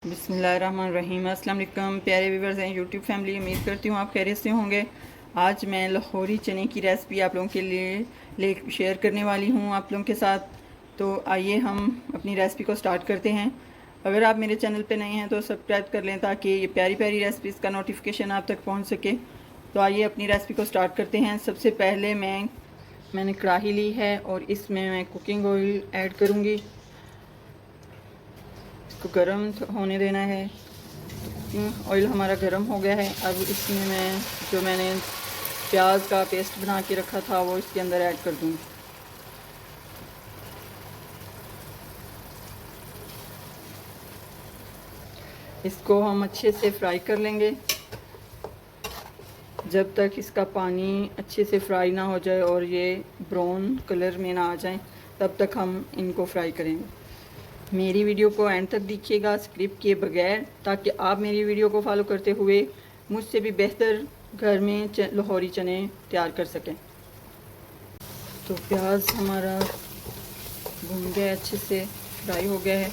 बिस्मिल्लाहिर्रहमानिर्रहीम। अस्सलाम वालेकुम प्यारे व्यूवर्स हैं यूट्यूब फैमिली, उम्मीद करती हूँ आप खैरियत से होंगे। आज मैं लाहौरी चने की रेसिपी आप लोगों के लिए शेयर करने वाली हूँ आप लोगों के साथ। तो आइए हम अपनी रेसिपी को स्टार्ट करते हैं। अगर आप मेरे चैनल पे नए हैं तो सब्सक्राइब कर लें ताकि ये प्यारी प्यारी रेसिपीज़ का नोटिफिकेशन आप तक पहुँच सके। तो आइए अपनी रेसिपी को स्टार्ट करते हैं। सबसे पहले मैंने कढ़ाई ली है और इसमें मैं कुकिंग ऑयल ऐड करूँगी। इसको गर्म होने देना है। ऑयल हमारा गर्म हो गया है। अब इसमें मैंने प्याज का पेस्ट बना के रखा था वो इसके अंदर ऐड कर दूँगी। इसको हम अच्छे से फ्राई कर लेंगे जब तक इसका पानी अच्छे से फ्राई ना हो जाए और ये ब्राउन कलर में ना आ जाए, तब तक हम इनको फ्राई करेंगे। मेरी वीडियो को एंड तक देखिएगा स्किप किए बगैर, ताकि आप मेरी वीडियो को फॉलो करते हुए मुझसे भी बेहतर घर में लाहौरी चने तैयार कर सकें। तो प्याज हमारा भून गया, अच्छे से फ्राई हो गया है।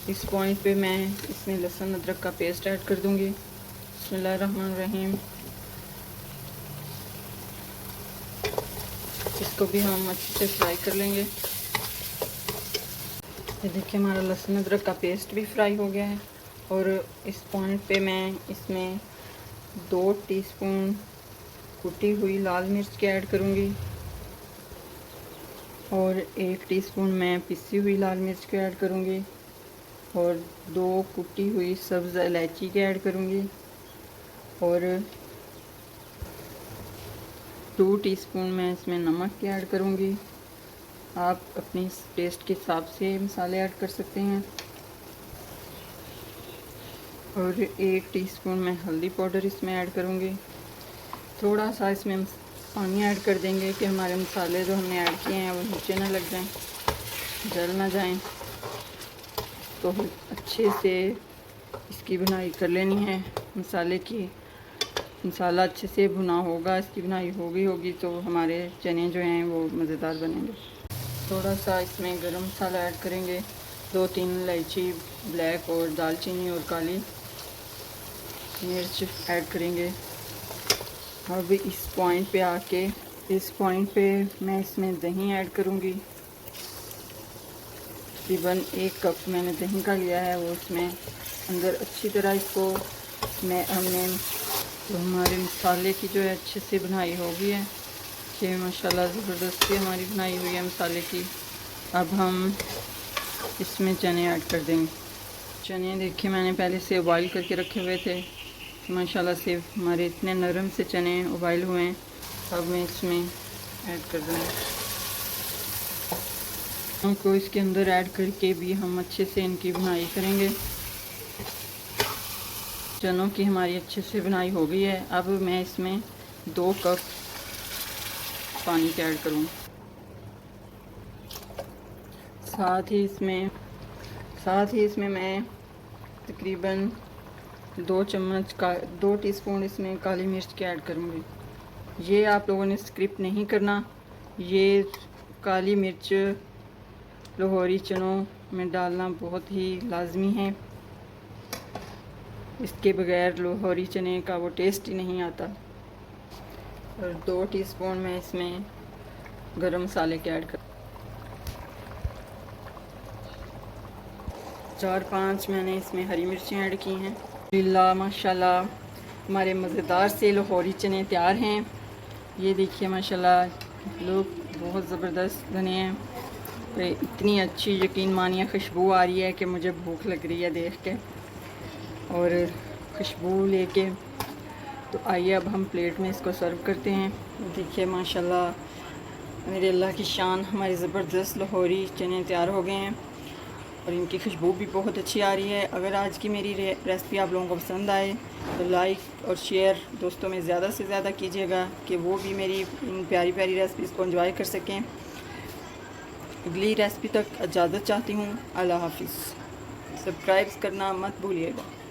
इस पॉइंट पे मैं इसमें लहसुन अदरक का पेस्ट ऐड कर दूंगी। बिस्मिल्लाहिर्रहमानिर्रहीम। इसको भी हम अच्छे से फ्राई कर लेंगे। ये देखिए हमारा लहसुन अदरक का पेस्ट भी फ्राई हो गया है। और इस पॉइंट पे मैं इसमें 2 टीस्पून कुटी हुई लाल मिर्च के ऐड करूँगी और 1 टीस्पून मैं पिसी हुई लाल मिर्च के ऐड करूँगी और 2 कुटी हुई सब्ज़ इलायची के ऐड करूँगी और 2 टीस्पून मैं इसमें नमक के ऐड करूँगी। आप अपनी टेस्ट के हिसाब से मसाले ऐड कर सकते हैं। और 1 टीस्पून मैं हल्दी पाउडर इसमें ऐड करूँगी। थोड़ा सा इसमें पानी ऐड कर देंगे कि हमारे मसाले जो हमने ऐड किए हैं वो नीचे ना लग जाएं, जल ना जाएं। तो अच्छे से इसकी भुनाई कर लेनी है मसाले की। मसाला अच्छे से भुना होगा, इसकी भुनाई होगी तो हमारे चने जो हैं वो मज़ेदार बनेंगे। थोड़ा सा इसमें गरम मसाला ऐड करेंगे, 2-3 इलायची ब्लैक और दालचीनी और काली मिर्च ऐड करेंगे। अब इस पॉइंट पे मैं इसमें दही ऐड करूँगी। तकरीबन 1 कप मैंने दही का लिया है, वो इसमें अंदर अच्छी तरह इसको हमने तो हमारे मसाले की जो है अच्छे से भुनाई हो गई है कि माशाल्लाह ज़बरदस्ती हमारी बनाई हुई है मसाले की। अब हम इसमें चने ऐड कर देंगे। चने देखिए मैंने पहले से उबाइल करके रखे हुए थे, माशाल्लाह से हमारे इतने नरम से चने उबाइल हुए हैं। अब मैं इसमें ऐड कर दूँगी। उनको इसके अंदर ऐड करके भी हम अच्छे से इनकी बुनाई करेंगे। चनों की हमारी अच्छे से बुनाई हो गई है। अब मैं इसमें 2 कप पानी के ऐड करूँ। साथ ही इसमें मैं तकरीबन 2 टीस्पून इसमें काली मिर्च के ऐड करूँगी। ये आप लोगों ने स्किप नहीं करना। ये काली मिर्च लाहौरी चनों में डालना बहुत ही लाजमी है। इसके बगैर लाहौरी चने का वो टेस्ट ही नहीं आता। और 2 टीस्पून मैं इसमें गरम मसाले के ऐड कर 4-5 मैंने इसमें हरी मिर्चें ऐड की हैं। अल्हम्दुलिल्लाह माशाल्लाह हमारे मज़ेदार से लाहौरी चने तैयार हैं। ये देखिए माशाल्लाह लोग बहुत ज़बरदस्त बने हैं। तो इतनी अच्छी यकीन मानिए खुशबू आ रही है कि मुझे भूख लग रही है देख के और खुशबू लेके। तो आइए अब हम प्लेट में इसको सर्व करते हैं। देखिए माशाल्लाह मेरे अल्लाह की शान, हमारे ज़बरदस्त लाहौरी चने तैयार हो गए हैं और इनकी खुशबू भी बहुत अच्छी आ रही है। अगर आज की मेरी रेसिपी आप लोगों को पसंद आए तो लाइक और शेयर दोस्तों में ज़्यादा से ज़्यादा कीजिएगा कि वो भी मेरी इन प्यारी प्यारी रेसिपीज़ को एंजॉय कर सकें। अगली रेसिपी तक इजाज़त चाहती हूँ। अल्लाह हाफिज़। सब्सक्राइब करना मत भूलिएगा।